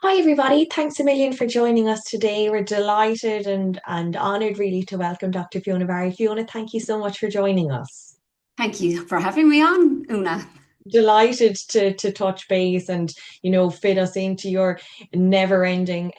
Hi, everybody. Thanks a million for joining us today. We're delighted and honoured, really, to welcome Dr. Fiona Barry. Fiona, thank you so much for joining us. Thank you for having me on, Una. Delighted to touch base and fit us into your never-ending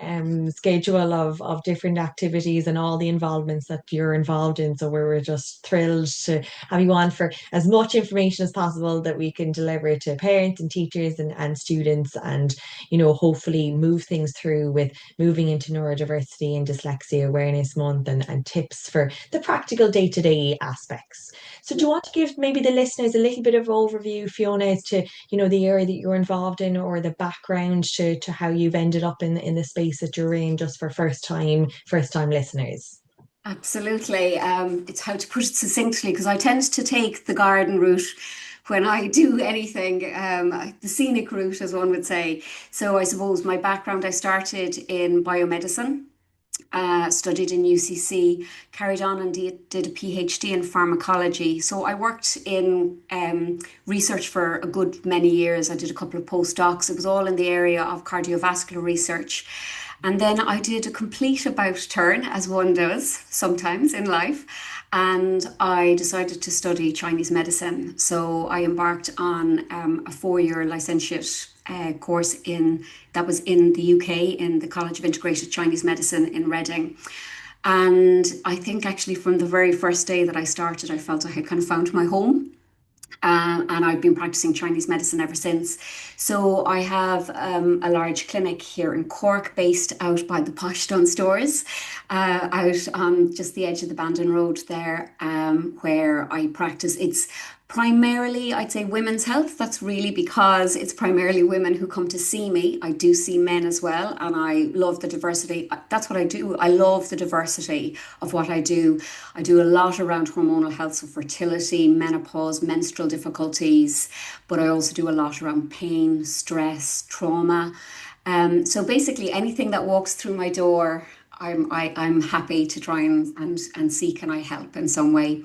schedule of different activities and all the involvements that you're involved in. So we're just thrilled to have you on for as much information as possible that we can deliver to parents and teachers and students, and hopefully move things through with moving into neurodiversity and Dyslexia Awareness Month, and tips for the practical day-to-day aspects. So do you want to give maybe the listeners a little bit of overview, Fiona, as to, the area that you're involved in, or the background to how you've ended up in the space that you're in, just for first time listeners? Absolutely. It's how to put it succinctly because I tend to take the garden route when I do anything, the scenic route, as one would say. So I suppose my background, I started in biomedicine. Studied in UCC, carried on and did a PhD in pharmacology. So I worked in research for a good many years. I did a couple of postdocs. It was all in the area of cardiovascular research. And then I did a complete about turn, as one does sometimes in life. And I decided to study Chinese medicine. So I embarked on a 4 year licentiate course that was in the UK in the College of Integrated Chinese Medicine in Reading. And I think actually from the very first day that I started, I felt I had kind of found my home. And I've been practicing Chinese medicine ever since. So I have a large clinic here in Cork, based out by the Poshdon stores, out on just the edge of the Bandon Road there, where I practice. It's primarily, I'd say, women's health. That's really because it's primarily women who come to see me. I do see men as well, and I love the diversity. That's what I do. I love the diversity of what I do. I do a lot around hormonal health, so fertility, menopause, menstrual difficulties, but I also do a lot around pain, stress, trauma. So basically, anything that walks through my door, I'm happy to try and see can I help in some way.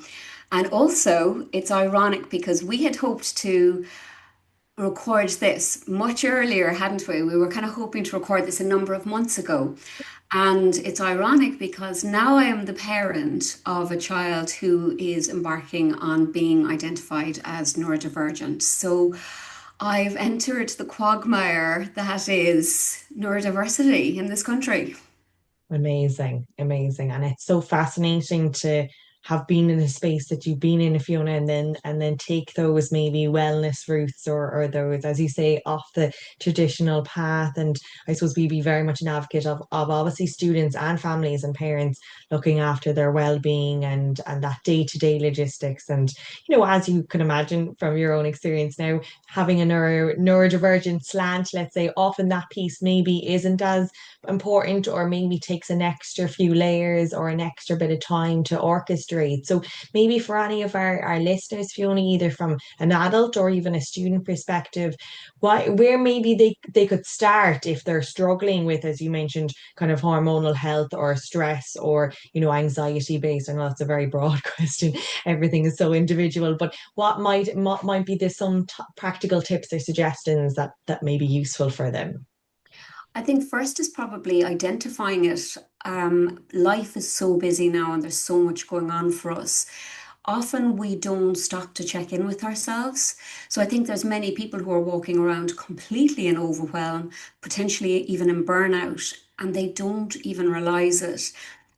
And also, it's ironic because we had hoped to record this much earlier, hadn't we? We were kind of hoping to record this a number of months ago. And it's ironic because now I am the parent of a child who is embarking on being identified as neurodivergent. So I've entered the quagmire that is neurodiversity in this country. Amazing, amazing. And it's so fascinating to have been in a space that you've been in, Fiona, and then take those maybe wellness routes, or those, as you say, off the traditional path. And I suppose we'd be very much an advocate of obviously students and families and parents looking after their well-being and that day-to-day logistics. And as you can imagine from your own experience now, having a neurodivergent slant, let's say, often that piece maybe isn't as important, or maybe takes an extra few layers or an extra bit of time to orchestrate. So maybe for any of our listeners, Fiona, either from an adult or even a student perspective, where maybe they could start if they're struggling with, as you mentioned, kind of hormonal health or stress, or anxiety based. I know that's a very broad question. Everything is so individual, but what might be the some practical tips or suggestions that may be useful for them? I think first is probably identifying it. Life is so busy now and there's so much going on for us. Often we don't stop to check in with ourselves. So I think there's many people who are walking around completely in overwhelm, potentially even in burnout, and they don't even realize it.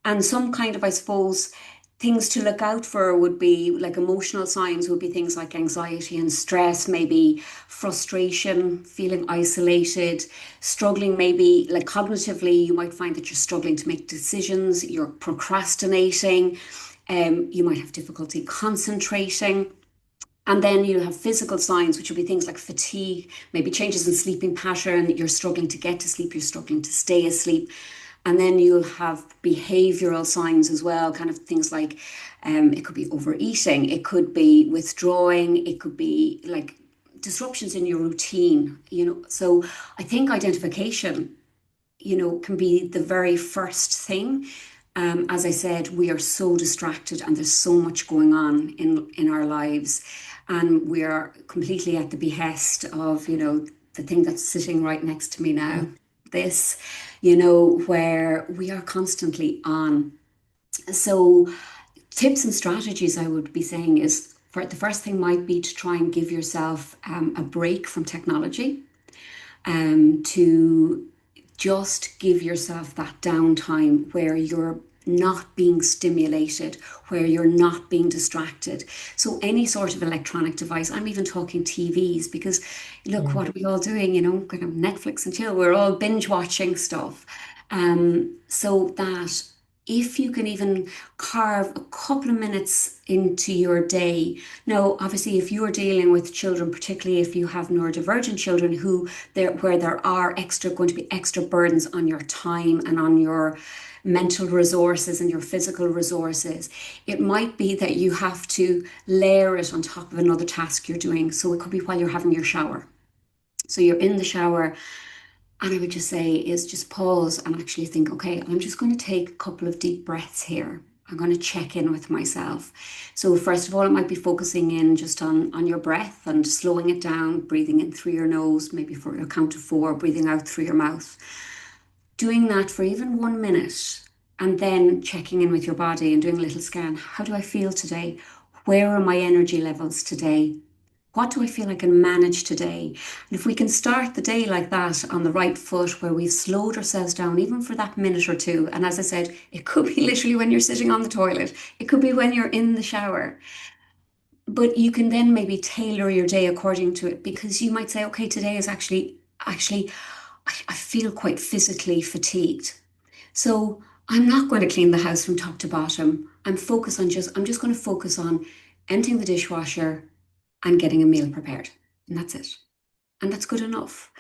And some kind of, I suppose, things to look out for would be like emotional signs would be things like anxiety and stress, maybe frustration, feeling isolated, struggling, maybe like cognitively, you might find that you're struggling to make decisions, you're procrastinating, you might have difficulty concentrating. And then you have physical signs, which would be things like fatigue, maybe changes in sleeping pattern, you're struggling to get to sleep, you're struggling to stay asleep. And then you'll have behavioral signs as well, kind of things like it could be overeating, it could be withdrawing, it could be like disruptions in your routine. So I think identification, can be the very first thing. As I said, we are so distracted and there's so much going on in our lives. And we are completely at the behest of, the thing that's sitting right next to me now. this, where we are constantly on. So, tips and strategies I would be saying is for the first thing might be to try and give yourself a break from technology, to just give yourself that downtime where you're not being stimulated, where you're not being distracted. So any sort of electronic device, I'm even talking TVs, because look, Mm. what are we all doing, kind of Netflix and chill, we're all binge watching stuff. So that if you can even carve a couple of minutes into your day. Now, obviously, if you're dealing with children, particularly if you have neurodivergent children where there are going to be extra burdens on your time and on your mental resources and your physical resources, it might be that you have to layer it on top of another task you're doing. So it could be while you're having your shower. So you're in the shower, and I would just say is just pause and actually think, okay, I'm just going to take a couple of deep breaths here. I'm going to check in with myself. So first of all, it might be focusing in just on your breath and slowing it down, breathing in through your nose, maybe for a count of 4, breathing out through your mouth. Doing that for even 1 minute, and then checking in with your body and doing a little scan. How do I feel today? Where are my energy levels today? What do I feel I can manage today? And if we can start the day like that on the right foot, where we've slowed ourselves down, even for that minute or two. And as I said, it could be literally when you're sitting on the toilet, it could be when you're in the shower. But you can then maybe tailor your day according to it, because you might say, okay, today is actually, I feel quite physically fatigued. So I'm not going to clean the house from top to bottom. I'm just going to focus on emptying the dishwasher and getting a meal prepared. And that's it. And that's good enough.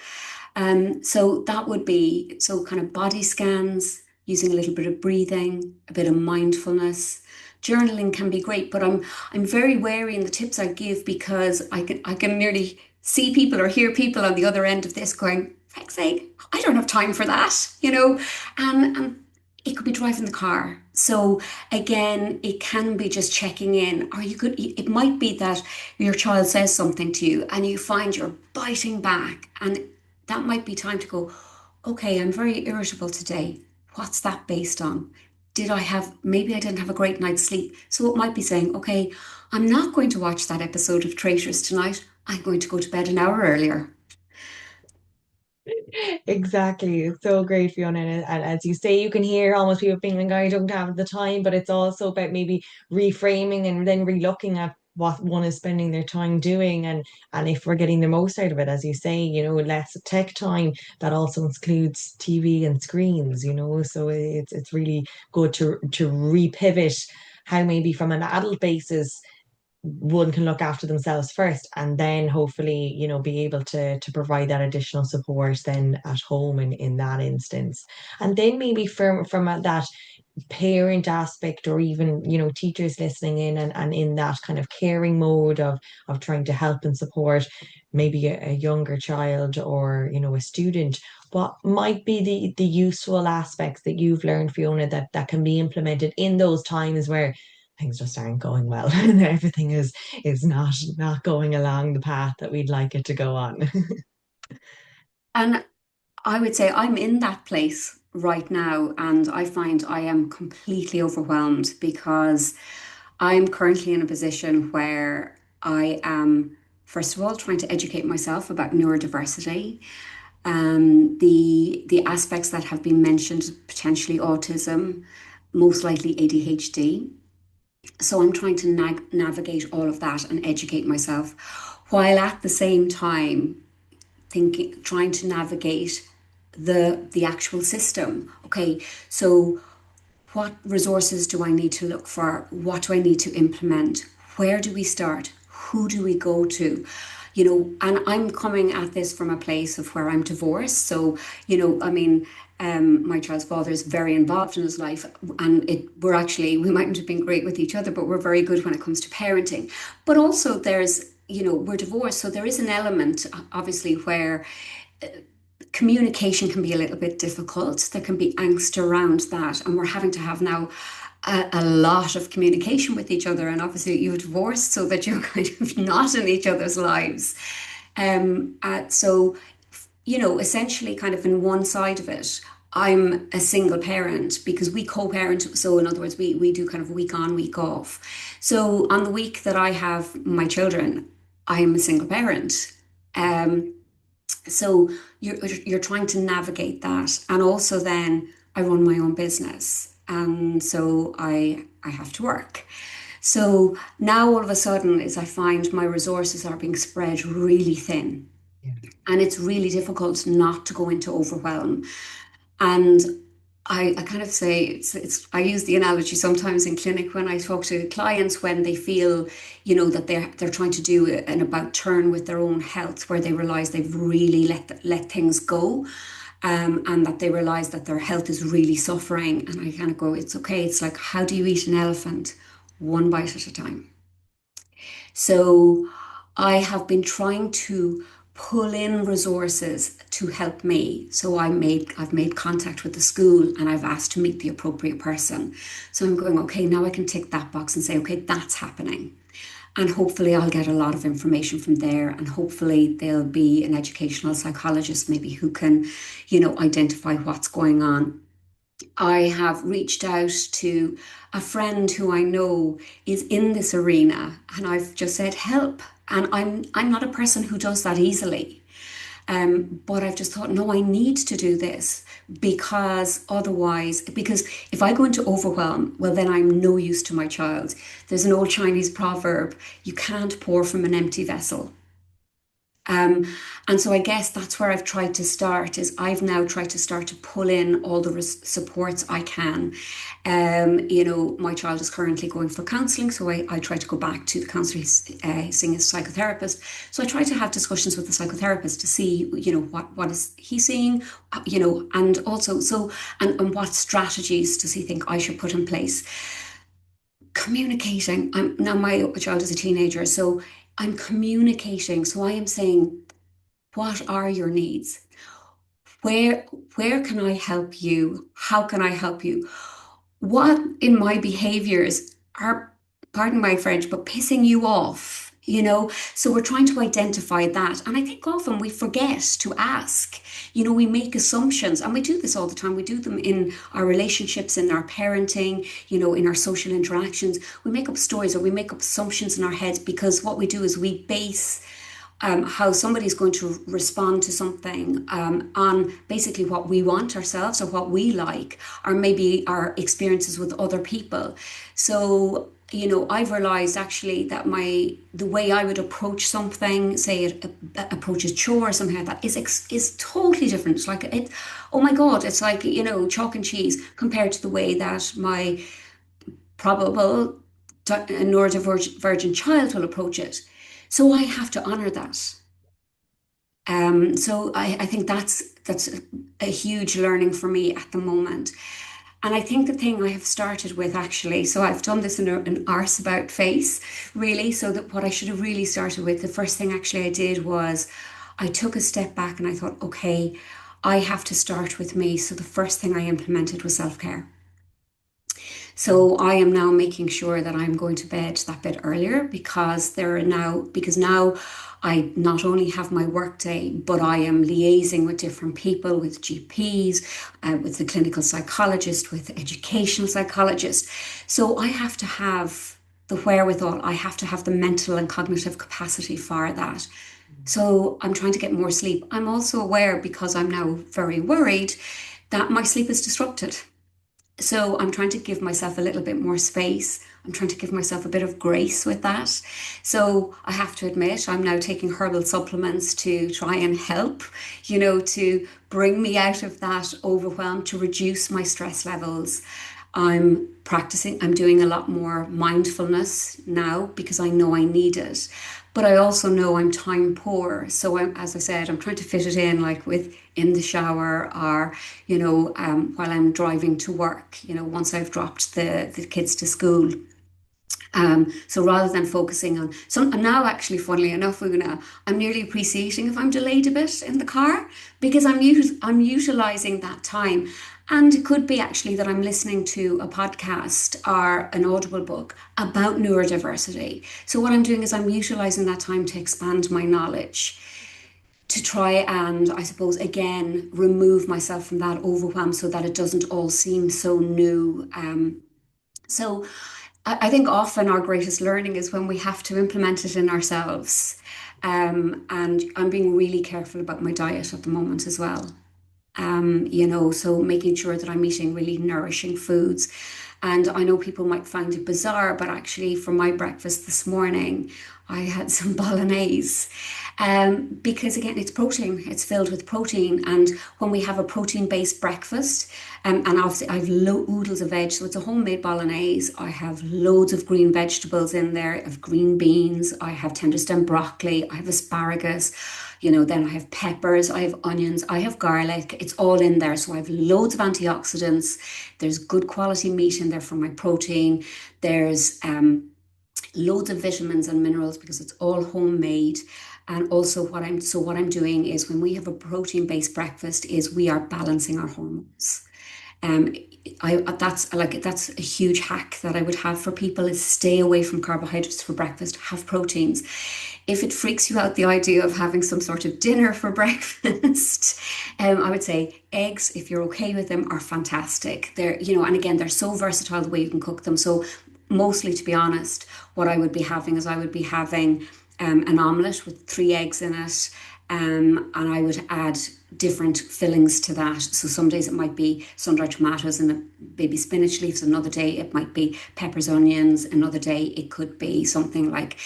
So that would be so kind of body scans, using a little bit of breathing, a bit of mindfulness. Journaling can be great, but I'm very wary in the tips I give, because I can nearly see people or hear people on the other end of this going, "Feck's sake, I don't have time for that," and it could be driving the car. So again, it can be just checking in. Or you could, it might be that your child says something to you and you find you're biting back, and that might be time to go, okay, I'm very irritable today. What's that based on? Maybe I didn't have a great night's sleep. So it might be saying, okay, I'm not going to watch that episode of Traitors tonight. I'm going to go to bed an hour earlier. Exactly. It's so great, Fiona. And as you say, you can hear almost people being like, I don't have the time, but it's also about maybe reframing and then relooking at what one is spending their time doing, and if we're getting the most out of it, as you say, less tech time, that also includes TV and screens, so it's really good to repivot how maybe from an adult basis one can look after themselves first, and then hopefully be able to provide that additional support then at home in that instance. And then maybe that parent aspect, or even teachers listening in, and in that kind of caring mode of trying to help and support maybe a younger child, or a student, what might be the useful aspects that you've learned, Fiona, that can be implemented in those times where things just aren't going well and everything is not going along the path that we'd like it to go on. And I would say I'm in that place right now, and I find I am completely overwhelmed, because I'm currently in a position where I am, first of all, trying to educate myself about neurodiversity, the aspects that have been mentioned, potentially autism, most likely ADHD. So I'm trying to navigate all of that and educate myself, while at the same time trying to navigate the actual system. Okay, so what resources do I need to look for? What do I need to implement? Where do we start? Who do we go to? And I'm coming at this from a place of where I'm divorced. So, I mean, my child's father is very involved in his life, and we mightn't have been great with each other, but we're very good when it comes to parenting. But also, we're divorced, so there is an element, obviously, where communication can be a little bit difficult. There can be angst around that, and we're having to have now a lot of communication with each other. And obviously, you're divorced, so that you're kind of not in each other's lives. So essentially kind of in one side of it, I'm a single parent because we co-parent. So in other words, we do kind of week on, week off. So on the week that I have my children, I'm a single parent. Um, so you're trying to navigate that. And also then I run my own business. And so I have to work. So now all of a sudden is I find my resources are being spread really thin. Yeah. And it's really difficult not to go into overwhelm. And I kind of say I use the analogy sometimes in clinic when I talk to clients when they feel, that they're trying to do an about turn with their own health, where they realize they've really let things go. And that they realize that their health is really suffering. And I kind of go, it's okay. It's like, how do you eat an elephant? One bite at a time. So I have been trying to pull in resources to help me. So I've made contact with the school and I've asked to meet the appropriate person. So I'm going, okay, now I can tick that box and say, okay, that's happening. And hopefully I'll get a lot of information from there. And hopefully there'll be an educational psychologist maybe who can, identify what's going on. I have reached out to a friend who I know is in this arena, and I've just said help. And I'm not a person who does that easily. But I've just thought, no, I need to do this because if I go into overwhelm, well, then I'm no use to my child. There's an old Chinese proverb, you can't pour from an empty vessel. Um, and so I guess that's where I've tried to start is I've now tried to start to pull in all the supports I can. My child is currently going for counselling, so I try to go back to the counsellor, seeing a psychotherapist. So I try to have discussions with the psychotherapist to see, what is he seeing, and also and what strategies does he think I should put in place. Communicating. Now my child is a teenager, so I'm communicating. So I am saying, what are your needs? Where where can I help you? How can I help you? What in my behaviors are, pardon my French, but pissing you off, So we're trying to identify that. And I think often we forget to ask. We make assumptions, and we do this all the time. We do them in our relationships, in our parenting, in our social interactions. We make up stories or we make up assumptions in our heads because what we do is we base how somebody's going to respond to something on basically what we want ourselves or what we like, or maybe our experiences with other people. So, I've realized actually that the way I would approach something, say it approaches chore or something like that, is totally different. It's like oh my God, it's like chalk and cheese compared to the way that my probable neurodivergent child will approach it. So I have to honor that. So I think that's a huge learning for me at the moment. And I think the thing I have started with actually, so I've done this in an arse about face, really. So that what I should have really started with, the first thing actually I did was I took a step back and I thought, okay, I have to start with me. So the first thing I implemented was self-care. So I am now making sure that I'm going to bed that bit earlier because now I not only have my work day, but I am liaising with different people, with GPs, with the clinical psychologist, with the educational psychologist. So I have to have the wherewithal, I have to have the mental and cognitive capacity for that. So I'm trying to get more sleep. I'm also aware because I'm now very worried that my sleep is disrupted. So I'm trying to give myself a little bit more space. I'm trying to give myself a bit of grace with that. So I have to admit, I'm now taking herbal supplements to try and help, to bring me out of that overwhelm, to reduce my stress levels. I'm doing a lot more mindfulness now because I know I need it. But I also know I'm time poor. So as I said, I'm trying to fit it in like with in the shower or, while I'm driving to work, once I've dropped the kids to school. So rather than focusing on some now actually funnily enough, Una, I'm nearly appreciating if I'm delayed a bit in the car because I'm utilizing that time. And it could be actually that I'm listening to a podcast or an audible book about neurodiversity. So what I'm doing is I'm utilizing that time to expand my knowledge. to try and, I suppose, again, remove myself from that overwhelm so that it doesn't all seem so new. So I think often our greatest learning is when we have to implement it in ourselves. And I'm being really careful about my diet at the moment as well. So making sure that I'm eating really nourishing foods. And I know people might find it bizarre, but actually, for my breakfast this morning, I had some bolognese. Because again, it's protein, it's filled with protein. And when we have a protein-based breakfast, and obviously I have oodles of veg, so it's a homemade bolognese. I have loads of green vegetables in there. I have green beans, I have tender stem broccoli, I have asparagus. Then I have peppers, I have onions, I have garlic. It's all in there. So I have loads of antioxidants. There's good quality meat in there for my protein. There's loads of vitamins and minerals because it's all homemade. And also what I'm doing is when we have a protein-based breakfast is we are balancing our hormones. Um, that's a huge hack that I would have for people is stay away from carbohydrates for breakfast, have proteins. If it freaks you out, the idea of having some sort of dinner for breakfast, I would say eggs, if you're okay with them, are fantastic. And again, they're so versatile the way you can cook them. So mostly, to be honest, what I would be having is I would be having an omelette with 3 eggs in it. And I would add different fillings to that. So some days it might be sun-dried tomatoes and baby spinach leaves. Another day it might be peppers, onions. Another day it could be something like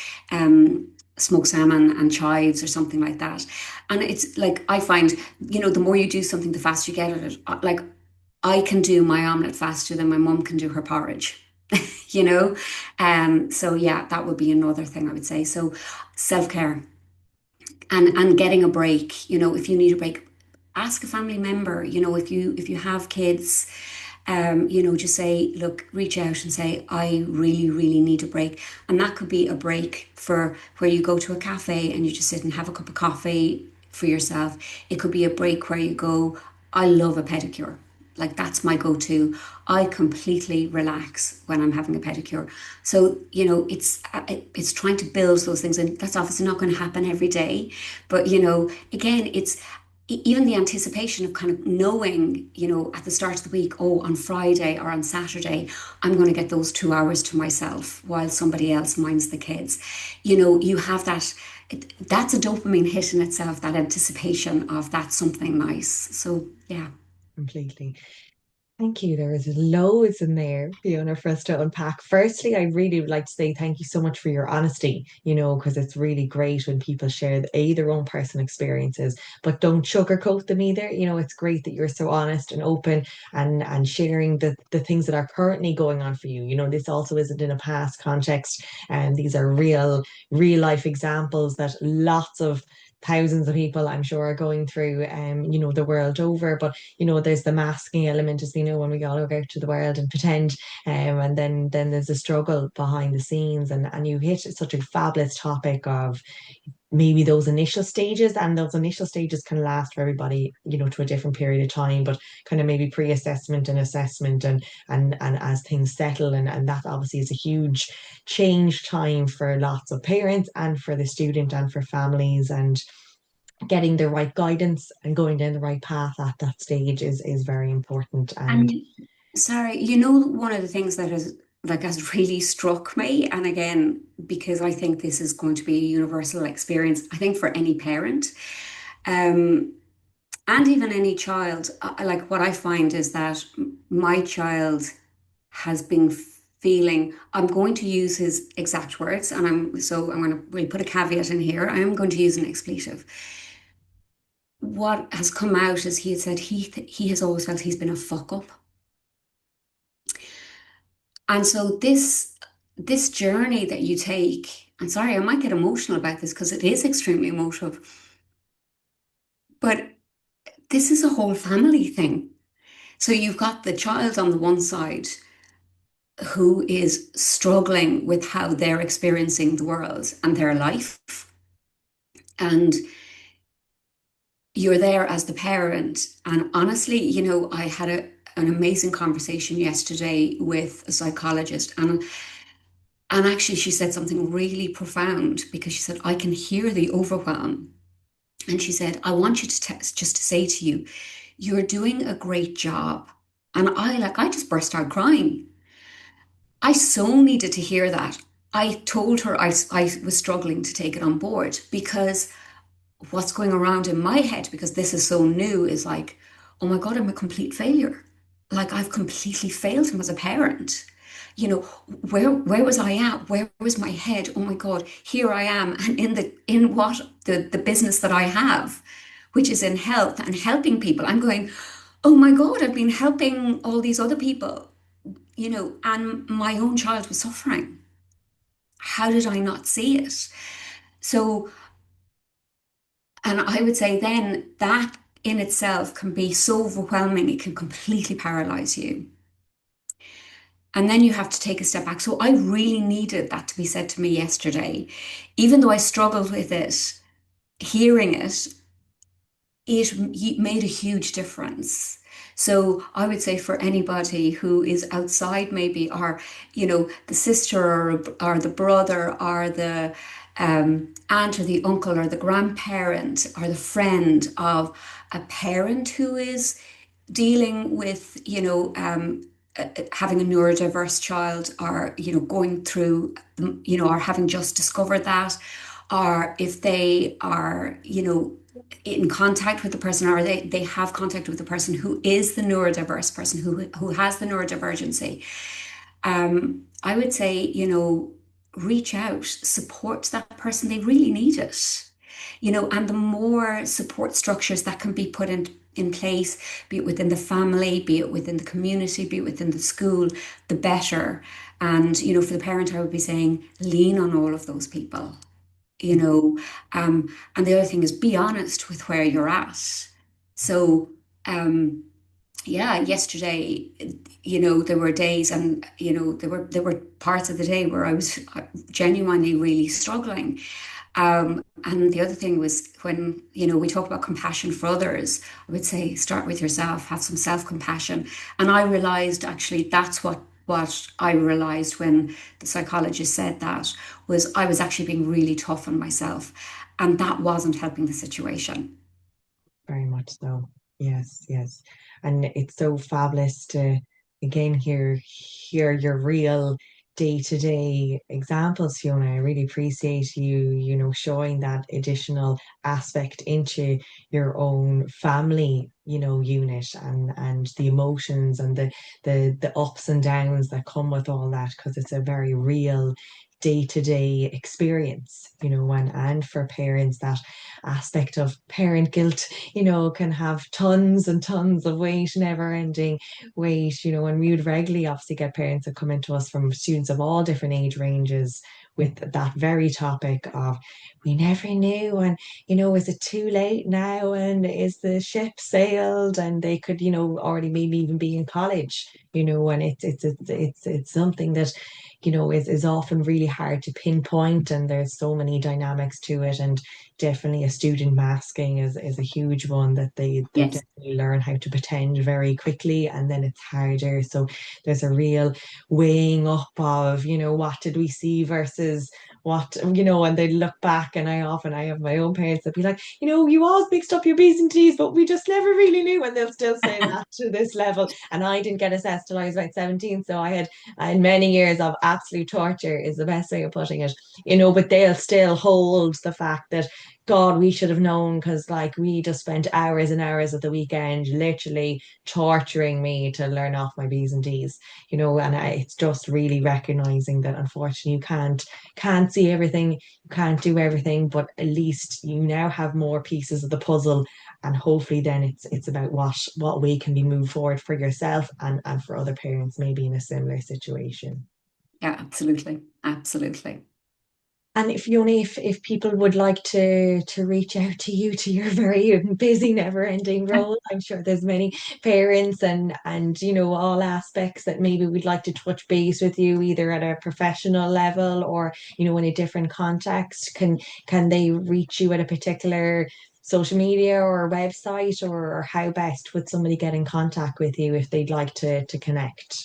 smoked salmon and chives or something like that. And it's like I find, the more you do something, the faster you get at it. Like I can do my omelette faster than my mum can do her porridge. you know? So yeah, that would be another thing I would say. So self-care and getting a break, if you need a break, ask a family member, if you have kids, just say, look, reach out and say, I really, really need a break. And that could be a break for where you go to a cafe and you just sit and have a cup of coffee for yourself. It could be a break where you go, I love a pedicure. Like that's my go-to. I completely relax when I'm having a pedicure. So, it's trying to build those things, and that's obviously not going to happen every day. But, again, it's even the anticipation of kind of knowing, at the start of the week, oh, on Friday or on Saturday, I'm going to get those 2 hours to myself while somebody else minds the kids. You have that. That's a dopamine hit in itself, that anticipation of that's something nice. So, yeah. Completely. Thank you. There is loads in there, Fiona, for us to unpack. Firstly, I really would like to say thank you so much for your honesty, because it's really great when people share their own personal experiences, but don't sugarcoat them either. It's great that you're so honest and open and sharing the things that are currently going on for you. This also isn't in a past context, and these are real life examples that lots of thousands of people I'm sure are going through the world over. But there's the masking element, as we know, when we all go out to the world and pretend, and then there's a struggle behind the scenes, and you hit such a fabulous topic of maybe those initial stages can last for everybody, to a different period of time, but kind of maybe pre-assessment and assessment, and as things settle, and that obviously is a huge change time for lots of parents and for the student and for families, and getting the right guidance and going down the right path at that stage is very important. And And sorry, one of the things that has really struck me, and again, because I think this is going to be a universal experience, I think for any parent, um, and even any child, like what I find is that my child has been feeling, I'm going to use his exact words, and I'm going to really put a caveat in here. I am going to use an expletive. What has come out is he had said he has always felt he's been a fuck up. And so this journey that you take, I'm sorry, I might get emotional about this because it is extremely emotive, but this is a whole family thing. So you've got the child on the one side who is struggling with how they're experiencing the world and their life. And you're there as the parent. And honestly, I had an amazing conversation yesterday with a psychologist, and actually she said something really profound because she said, I can hear the overwhelm. And she said, I want you to just to say to you, you're doing a great job. And I just burst out crying. I so needed to hear that. I told her I was struggling to take it on board because what's going around in my head, because this is so new, is like, oh my God, I'm a complete failure. Like I've completely failed him as a parent. You know, where was I at? Where was my head? Oh my God, here I am. And in what the business that I have, which is in health and helping people, I'm going, oh my God, I've been helping all these other people, and my own child was suffering. How did I not see it? So, and I would say then that in itself can be so overwhelming, it can completely paralyze you. And then you have to take a step back. So I really needed that to be said to me yesterday. Even though I struggled with it, hearing it, it made a huge difference. So I would say for anybody who is outside, maybe, or the sister or the brother or the aunt or the uncle or the grandparent or the friend of a parent who is dealing with, having a neurodiverse child, or going through, or having just discovered that, or if they are in contact with the person, or they have contact with the person who is the neurodiverse person, who has the neurodivergency. I would say, reach out, support that person. They really need it. And the more support structures that can be put in place, be it within the family, be it within the community, be it within the school, the better. And, for the parent, I would be saying, lean on all of those people, you know. And the other thing is be honest with where you're at. So, yeah, yesterday, there were days, and there were parts of the day where I was genuinely really struggling. And the other thing was when, we talk about compassion for others, I would say start with yourself, have some self-compassion. And I realized actually that's what I realized when the psychologist said that, was I was actually being really tough on myself, and that wasn't helping the situation. Very much so. Yes, yes. And it's so fabulous to again hear your real day-to-day examples, Fiona. I really appreciate you showing that additional aspect into your own family, unit and the emotions and the ups and downs that come with all that, because it's a very real day-to-day experience, and for parents that aspect of parent guilt, can have tons and tons of weight, never ending weight, and we would regularly obviously get parents that come into us from students of all different age ranges with that very topic of we never knew, and is it too late now, and is the ship sailed, and they could already maybe even be in college, and it's something that is often really hard to pinpoint, and there's so many dynamics to it. And definitely a student masking is a huge one, that they Yes. definitely learn how to pretend very quickly, and then it's harder. So there's a real weighing up of, what did we see versus what, and they look back, and I have my own parents that be like, you always mixed up your B's and T's, but we just never really knew, and they'll still say that to this level. And I didn't get assessed till I was about 17, so I had and many years of absolute torture is the best way of putting it, but they'll still hold the fact that God, we should have known, because like we just spent hours and hours at the weekend literally torturing me to learn off my B's and D's, and it's just really recognizing that unfortunately you can't see everything, you can't do everything, but at least you now have more pieces of the puzzle, and hopefully then it's about what way can be moved forward for yourself and for other parents maybe in a similar situation. Yeah, absolutely. Absolutely. And if Fiona, if people would like to reach out to you, to your very busy, never-ending role, I'm sure there's many parents and all aspects that maybe we'd like to touch base with you, either at a professional level or in a different context. Can they reach you at a particular social media or website, or how best would somebody get in contact with you if they'd like to connect?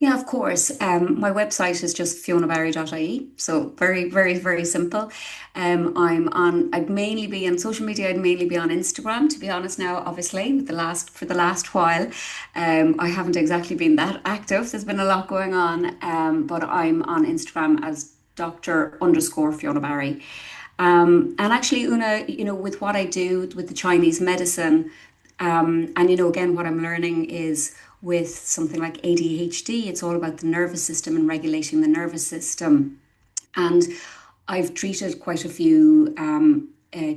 Yeah, of course. My website is just fionabarry.ie. So very, very, very simple. I'd mainly be on social media. I'd mainly be on Instagram, to be honest now, obviously, for the last while. I haven't exactly been that active. There's been a lot going on. But I'm on Instagram as Dr. underscore Fiona Barry. And actually, Una, with what I do with the Chinese medicine, and again, what I'm learning is with something like ADHD, it's all about the nervous system and regulating the nervous system. And I've treated quite a few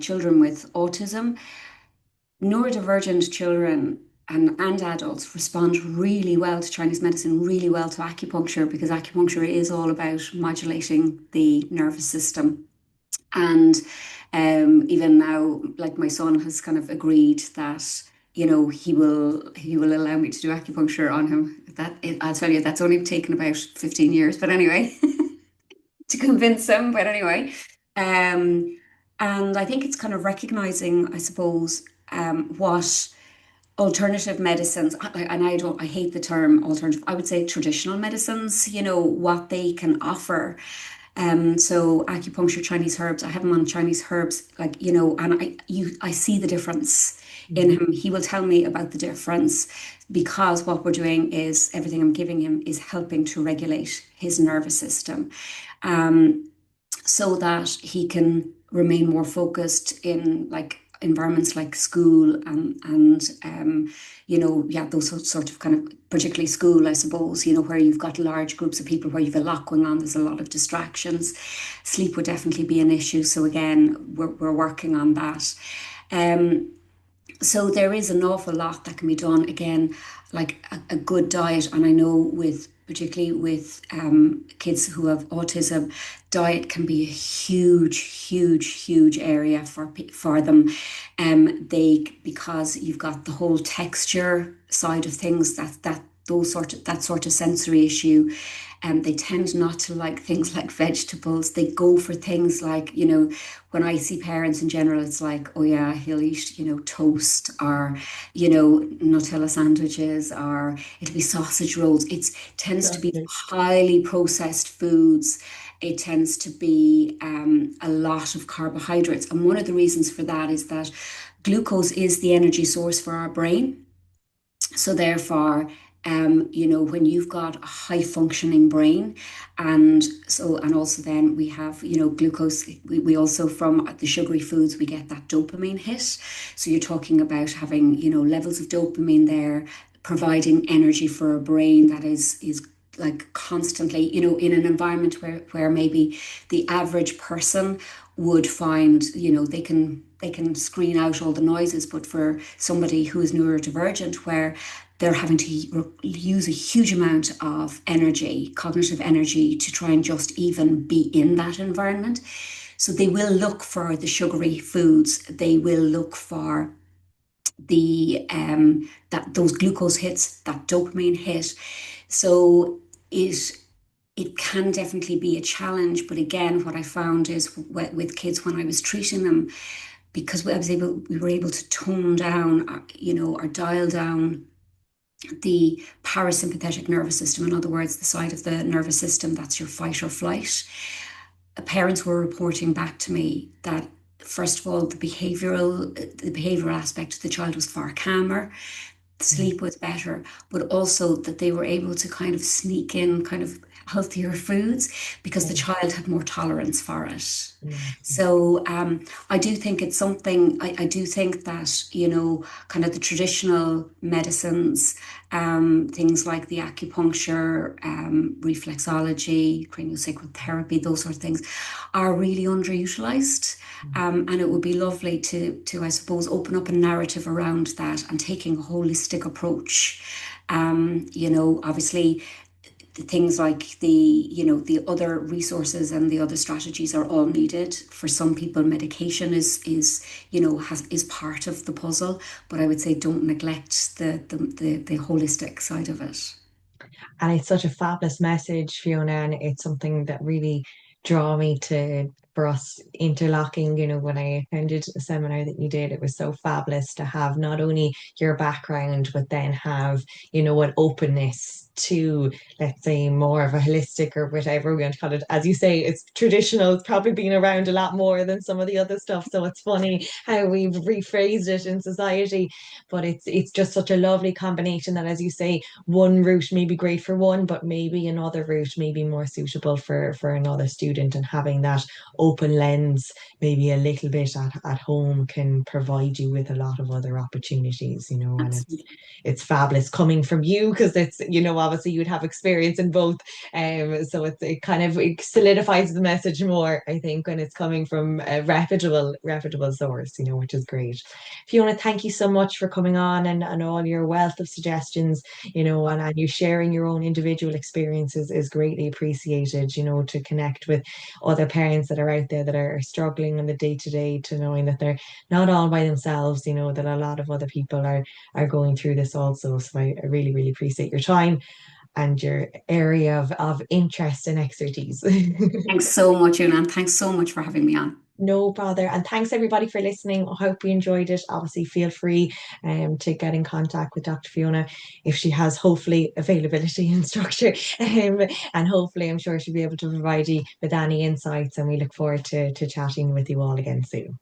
children with autism. Neurodivergent children and adults respond really well to Chinese medicine, really well to acupuncture, because acupuncture is all about modulating the nervous system. And even now, like my son has kind of agreed that, he will allow me to do acupuncture on him. I'll tell you, that's only taken about 15 years, but anyway, to convince him. But anyway, um, and I think it's kind of recognizing, I suppose, what alternative medicines, and I hate the term alternative, I would say traditional medicines, what they can offer. So acupuncture, Chinese herbs, I have him on Chinese herbs, like, and I see the difference in Mm. him. He will tell me about the difference because what we're doing is everything I'm giving him is helping to regulate his nervous system, um, so that he can remain more focused in like environments like school and yeah, those sort of kind of particularly school, I suppose, where you've got large groups of people where you've a lot going on, there's a lot of distractions. Sleep would definitely be an issue. So again, we're working on that. Um, so there is an awful lot that can be done. Again, like a good diet, and I know particularly with kids who have autism, diet can be a huge, huge, huge area for them. They because you've got the whole texture side of things that sort of sensory issue. They tend not to like things like vegetables. They go for things like, when I see parents in general, it's like, oh yeah, he'll eat, toast or, Nutella sandwiches, or it'll be sausage rolls. It tends to be Exactly. highly processed foods. It tends to be a lot of carbohydrates. And one of the reasons for that is that glucose is the energy source for our brain. So therefore, when you've got a high functioning brain, and also then we have, glucose, we also from the sugary foods, we get that dopamine hit. So you're talking about having, levels of dopamine there, providing energy for a brain that is like constantly, in an environment where maybe the average person would find, they can screen out all the noises, but for somebody who is neurodivergent, where they're having to use a huge amount of energy, cognitive energy, to try and just even be in that environment. So they will look for the sugary foods. They will look for the that those glucose hits, that dopamine hit. So it it can definitely be a challenge. But again, what I found is with kids when I was treating them, because we were able to tone down, or dial down the parasympathetic nervous system. In other words, the side of the nervous system that's your fight or flight. Parents were reporting back to me that first of all, the behavioral aspect of the child was far calmer, Mm. sleep was better, but also that they were able to kind of sneak in kind of healthier foods because the Mm. child had more tolerance for it. Mm. So I do think it's something, I do think that, kind of the traditional medicines, things like the acupuncture, reflexology, craniosacral therapy, those sort of things are really underutilized. Mm. And it would be lovely to, I suppose, open up a narrative around that and taking a holistic approach. Obviously, the things like the other resources and the other strategies are all needed. For some people, medication is part of the puzzle, but I would say don't neglect the holistic side of it. And it's such a fabulous message, Fiona, and it's something that really draw me to for us interlocking, when I attended a seminar that you did, it was so fabulous to have not only your background, but then have, an openness to, let's say, more of a holistic or whatever we're going to call it. As you say, it's traditional, it's probably been around a lot more than some of the other stuff. So it's funny how we've rephrased it in society. But it's just such a lovely combination that, as you say, one route may be great for one, but maybe another route may be more suitable for another student. And having that open lens, maybe a little bit at home, can provide you with a lot of other opportunities, and Absolutely. it's fabulous coming from you, because it's, obviously you'd have experience in both. So it kind of it solidifies the message more, I think, when it's coming from a reputable source, which is great. Fiona, thank you so much for coming on, and all your wealth of suggestions, and you sharing your own individual experiences is greatly appreciated, to connect with other parents that are out there that are struggling on the day to day, to knowing that they're not all by themselves, that a lot of other people are going through this also. So I really, really appreciate your time and your area of interest and expertise. Thanks so much, Una, and thanks so much for having me on. No bother. And thanks everybody for listening. I hope you enjoyed it. Obviously, feel free to get in contact with Dr. Fiona if she has, hopefully, availability and structure. And hopefully, I'm sure she'll be able to provide you with any insights. And we look forward to chatting with you all again soon.